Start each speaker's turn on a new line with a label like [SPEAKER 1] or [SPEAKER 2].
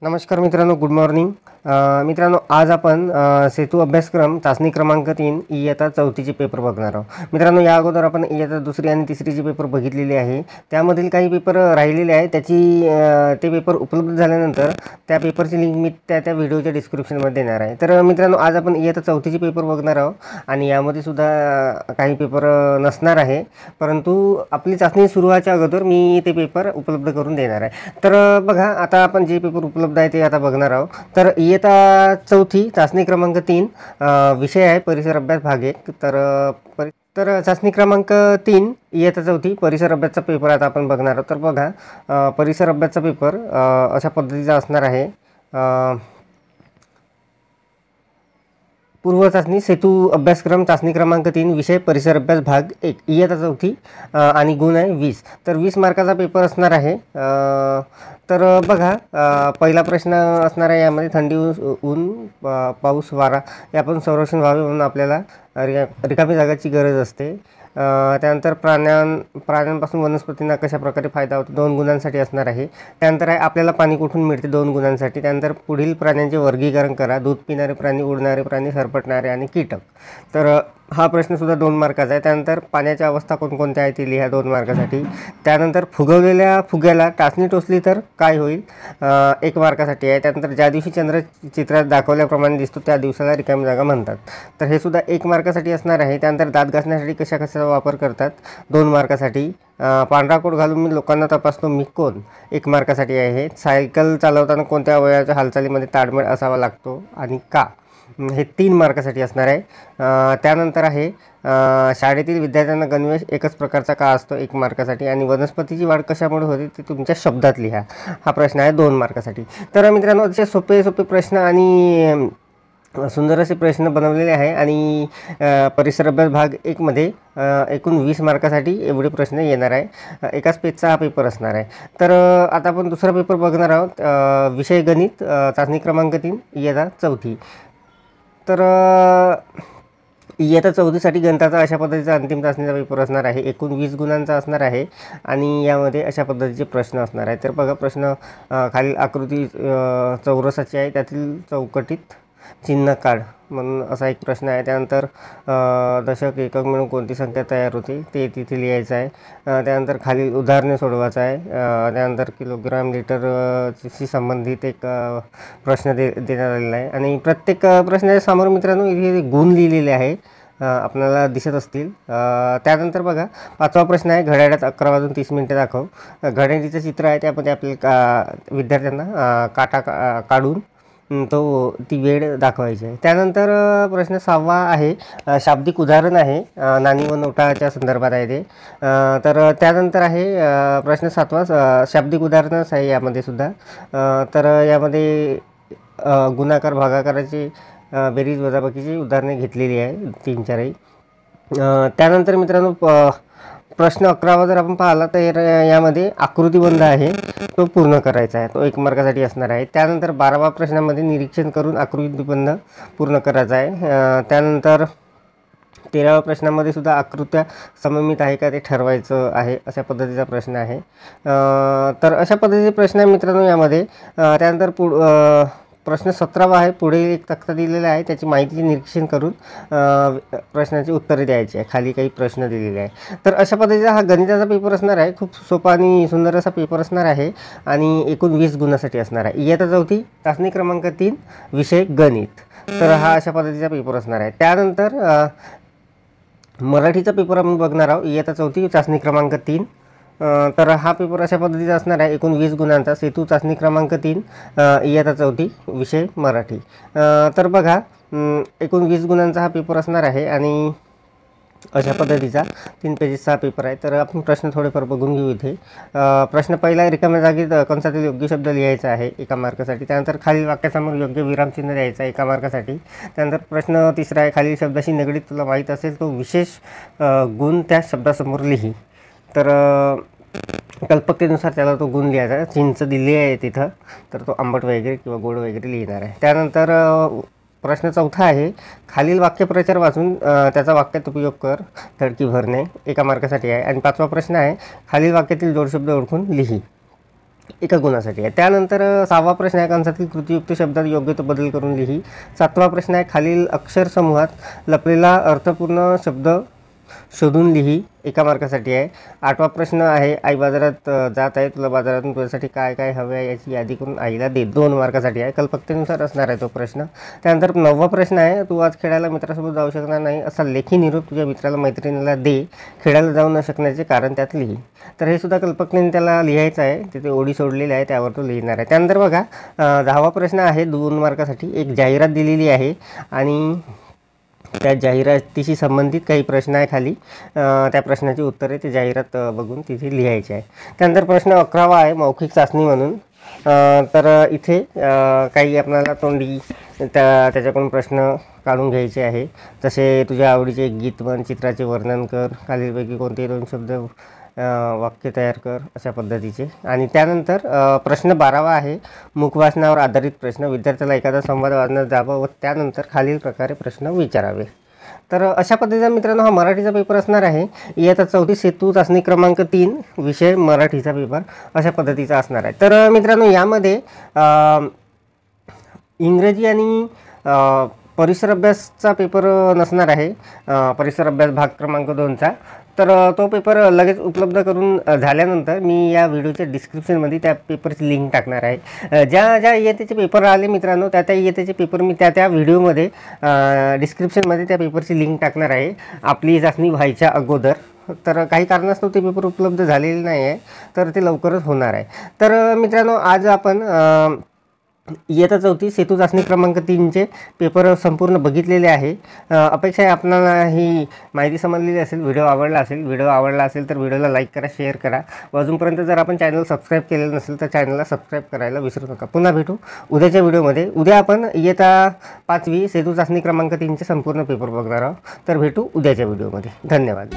[SPEAKER 1] नमस्कार मित्रांनो, good morning. मित्रांनो, आज आपण सेतू अभ्यासक्रम चाचणी क्रमांक 3 इयत्ता 4चे पेपर बघणार आहोत. मित्रांनो, या अगोदर आपण इयत्ता 2 आणि 3चे पेपर बघितलेले आहे. त्यामधील काही पेपर राहिलेले आहे. ते पेपर उपलब्ध झाल्यानंतर त्या पेपरची लिंक मी त्या व्हिडिओच्या डिस्क्रिप्शनमध्ये देणार आहे. तर मित्रांनो, आज आपण इयत्ता 4चे पेपर बघणार आहोत आणि यामध्ये सुद्धा काही पेपर नसणार आहे, परंतु आपली चाचणी सुरू व्हायच्या अगोदर मी ते पेपर उपलब्ध करून देणार आहे. तर बघा, आता आपण जे पेपर उपलब्ध आहे ते आता बघणार आहोत. तर इयत्ता 4 चाचणी क्रमांक 3 विषय आहे परिसर अभ्यास भाग 1. तर चाचणी क्रमांक 3 इयत्ता 4 परिसर अभ्यासचा पेपर आता आपण बघणार आहोत. तर बघा, परिसर अभ्यासचा पेपर अशा पद्धतीचा असणार आहे. पूर्व चाचणी सेतू अभ्यासक्रम चाचणी क्रमांक 3 विषय परिसर अभ्यास भाग 1 इयत्ता 4 आणि गुण आहे 20. तर 20 मार्काचा पेपर असणार आहे. तर बघा, पहिला प्रश्न असणार आहे यामध्ये थंडी, ऊन, पाऊस, वारा यापासून संरक्षण व्हावे म्हणून आपल्याला रिकामी जागाची गरज असते. त्यानंतर प्राण्यांपासून वनस्पतींना कशा प्रकारे फायदा होतो 2 गुणांसाठी असणार आहे. त्यानंतर आहे आपल्याला पाणी कुठून मिळते 2 गुणांसाठी. त्यानंतर पुढील प्राण्यांचे वर्गीकरण करा. दूध पिणारे प्राणी, उडणारे प्राणी, सरपटणारे आणि कीटक. तर हा प्रश्नसुद्धा 2 मार्काचा आहे. त्यानंतर पाण्याच्या अवस्था कोणकोणत्या आहेत ते लिहा 2 मार्कासाठी. त्यानंतर फुगवलेल्या फुग्याला टाचणी टोचली तर काय होईल 1 मार्कासाठी आहे. त्यानंतर ज्या दिवशी चंद्र चित्रात दाखवल्याप्रमाणे दिसतो त्या दिवसाला रिकामी जागा म्हणतात. तर हे सुद्धा 1 मार्कासाठी असणार आहे. त्यानंतर दात घासण्यासाठी कशाचा वापर करतात 2 मार्कासाठी. पांढरा कोट घालून मी लोकांना तपासतो मी कोण 1 मार्कासाठी आहे. सायकल चालवताना कोणत्या अवयवाच्या हालचालीमध्ये ताळमेळ असावा लागतो आणि का, हे 3 मार्कासाठी असणार आहे. त्यानंतर आहे शाळेतील विद्यार्थ्यांना गणवेश एकच प्रकारचा का असतो 1 मार्कासाठी. आणि वनस्पतीची वाढ कशामुळे होते ते तुमच्या शब्दात लिहा. हा प्रश्न आहे 2 मार्कासाठी. तर मित्रांनो, अतिशय सोपे प्रश्न आणि सुंदर असे प्रश्न बनवलेले आहे. आणि परिसर अभ्यास भाग 1 मध्ये एकूण 20 मार्कासाठी एवढे प्रश्न येणार आहे. एकाच पेजचा हा पेपर असणार आहे. तर आता आपण दुसरा पेपर बघणार आहोत. विषय गणित चाचणी क्रमांक 3 इयत्ता 4. तर इयत्ता 4साठी गणिताचा अशा पद्धतीचा अंतिम चाचणीचा पेपर असणार आहे. एकूण 20 गुणांचा असणार आहे आणि यामध्ये अशा पद्धतीचे प्रश्न असणार आहे. तर बघा, प्रश्न खालील आकृती चौरसाची आहे, त्यातील चौकटीत चिन्ह काढ म्हणून असा एक प्रश्न आहे. त्यानंतर दशक, एकक मिळून कोणती संख्या तयार होते ते तिथे लिहायचं आहे. त्यानंतर खालील उदाहरणे सोडवायचं आहे. त्यानंतर किलोग्राम, लिटरशी संबंधित एक प्रश्न देण्यात आलेला आहे. आणि प्रत्येक प्रश्नाच्या समोर मित्रांनो इथे गुण लिहिलेले आहे, आपल्याला दिसत असतील. त्यानंतर बघा, 5वा प्रश्न आहे घड्याळात 11:30 दाखव. घड्याळीचं चित्र आहे, त्यामध्ये आपल्याला विद्यार्थ्यांना काटा काढून ती वेळ दाखवायची आहे. त्यानंतर प्रश्न 6वा आहे शाब्दिक उदाहरण आहे, नाणी व नोटाच्या संदर्भात आहे ते. तर त्यानंतर आहे प्रश्न 7वा शाब्दिक उदाहरणच आहे यामध्ये सुद्धा. तर यामध्ये गुणाकार, भागाकाराची, बेरीज, वजाबाकीची उदाहरणे घेतलेली आहे 3-4. त्यानंतर मित्रांनो, प्रश्न 11वा जर आपण पाहिला तर यामध्ये आकृतिबंध आहे तो पूर्ण करायचा आहे, तो 1 मार्कासाठी असणार आहे. त्यानंतर 12वा प्रश्नामध्ये निरीक्षण करून आकृतिबंध पूर्ण करायचा आहे. त्यानंतर 13व्या प्रश्नामध्ये सुद्धा आकृत्या सममित आहे का ते ठरवायचं आहे, अशा पद्धतीचा प्रश्न आहे. तर अशा पद्धतीचे प्रश्न आहे मित्रांनो यामध्ये. त्यानंतर प्रश्न 17वा आहे, पुढे एक तक्ता दिलेला आहे, त्याची माहितीचे निरीक्षण करून प्रश्नाची उत्तरे द्यायची आहे. खाली काही प्रश्न दिलेले आहे. तर अशा पद्धतीचा हा गणिताचा पेपर असणार आहे. खूप सोपा आणि सुंदर असा पेपर असणार आहे आणि एकूण 20 गुणासाठी असणार आहे. इयत्ता 4 चाचणी क्रमांक 3 विषय गणित. तर हा अशा पद्धतीचा पेपर असणार आहे. त्यानंतर मराठीचा पेपर आपण बघणार आहोत इयत्ता 4 चाचणी क्रमांक 3. तर हा पेपर अशा पद्धतीचा असणार आहे, एकूण 20 गुणांचा. सेतू चाचणी क्रमांक 3 इयत्ता 4 विषय मराठी. तर बघा, एकूण 20 गुणांचा हा पेपर असणार आहे आणि अशा पद्धतीचा 3 पेजेसचा पेपर आहे. तर आपण प्रश्न थोडेफार बघून घेऊ इथे. प्रश्न पहिला, रिकाम्या जागेत कंसातील योग्य शब्द लिहायचा आहे 1 मार्कासाठी. त्यानंतर खालील वाक्यासमोर योग्य विरामचिन्ह द्यायचं आहे 1 मार्कासाठी. त्यानंतर प्रश्न 3रा आहे, खालील शब्दाशी निगडीत तुला माहीत असेल तो विशेष गुण त्या शब्दासमोर लिही. तर कल्पकतेनुसार त्याला तो गुण लिहायचा. चिंच दिली आहे तिथं, तर तो आंबट वगैरे किंवा गोड वगैरे लिहिणार आहे. त्यानंतर प्रश्न 4था आहे, खालील वाक्यप्रचार वाचून त्याचा वाक्यात उपयोग कर, थडकी भरणे 1 मार्कासाठी आहे. आणि 5वा प्रश्न आहे, खालील वाक्यातील जोडशब्द ओळखून लिही. एका गुणासाठी आहे. त्यानंतर 6वा प्रश्न आहे, कंसातील कृतीयुक्त शब्दात योग्य तो बदल करून लिही. 7वा प्रश्न आहे, खालील अक्षर समूहात लपलेला अर्थपूर्ण शब्द शोधून लिही, एका मार्कासाठी आहे. 8वा प्रश्न आहे, आई बाजारात जात आहे, तुला बाजारातून तुझ्यासाठी काय काय हवे आहे याची यादी करून आईला दे, 2 मार्कासाठी आहे. कल्पकतेनुसार असणार आहे तो प्रश्न. त्यानंतर 9वा प्रश्न आहे, तू आज खेळायला मित्रासोबत जाऊ शकणार नाही असा लेखी निरोप तुझ्या मित्राला मैत्रिणीला दे, खेळायला जाऊ न शकण्याचे कारण त्यात लिही. तर हे सुद्धा कल्पकतेने त्याला लिहायचं आहे. तिथे ओळी सोडलेली आहे, त्यावर तो लिहिणार आहे. त्यानंतर बघा 10वा प्रश्न आहे 2 मार्कासाठी, एक जाहिरात दिलेली आहे आणि त्या जाहिरातीशी संबंधित काही प्रश्न आहे खाली, त्या प्रश्नाची उत्तरे ते जाहिरात बघून तिथे लिहायची आहे. त्यानंतर प्रश्न 11वा आहे, मौखिक चाचणी म्हणून. तर इथे काही आपल्याला तोंडी त्याच्याकडून प्रश्न काढून घ्यायचे आहे. जसे तुझ्या आवडीचे एक गीत म्हण, चित्राचे वर्णन कर, खालीलपैकी कोणतेही 2 शब्द वाक्य तयार कर, अशा पद्धतीचे. आणि त्यानंतर प्रश्न 12वा आहे, मुखवाचनावर आधारित प्रश्न. विद्यार्थ्याला एखादा संवाद वाचण्यास द्यावा व त्यानंतर खालील प्रकारे प्रश्न विचारावे. तर अशा पद्धतीचा मित्रांनो हा मराठीचा पेपर असणार आहे. इयत्ता 4थी सेतू चाचणी क्रमांक 3, विषय मराठीचा पेपर अशा पद्धतीचा असणार आहे. तर मित्रांनो यामध्ये इंग्रजी आणि परिसर अभ्यासचा पेपर नसणार आहे, परिसर अभ्यास भाग क्रमांक 2चा. तर तो पेपर लगेच उपलब्ध करून झाल्यानंतर मी या व्हिडिओच्या डिस्क्रिप्शनमध्ये त्या पेपरची लिंक टाकणार आहे. ज्या इयत्तेचे पेपर आले मित्रांनो, त्या इयत्तेचे पेपर मी त्या व्हिडिओमध्ये डिस्क्रिप्शनमध्ये त्या पेपरची लिंक टाकणार आहे आपली चाचणी व्हायच्या अगोदर. तर काही कारणास्तव ते पेपर उपलब्ध झालेले नाही आहे, तर ते लवकरच होणार आहे. तर मित्रांनो आज आपण इयत्ता 4थी सेतू चाचणी क्रमांक 3चे पेपर संपूर्ण बघितलेले आहे. अपेक्षा आहे आपल्याला ही माहिती समजलेली असेल. व्हिडिओ आवडला असेल तर व्हिडिओला लाईक करा, शेअर करा. अजूनपर्यंत जर आपण चॅनल सबस्क्राईब केलेलं नसेल तर चॅनलला सबस्क्राईब करायला विसरू नका. पुन्हा भेटू उद्याच्या व्हिडिओमध्ये. उद्या आपण इयत्ता 5वी सेतू चाचणी क्रमांक 3चे संपूर्ण पेपर बघणार आहोत. तर भेटू उद्याच्या व्हिडिओमध्ये. धन्यवाद.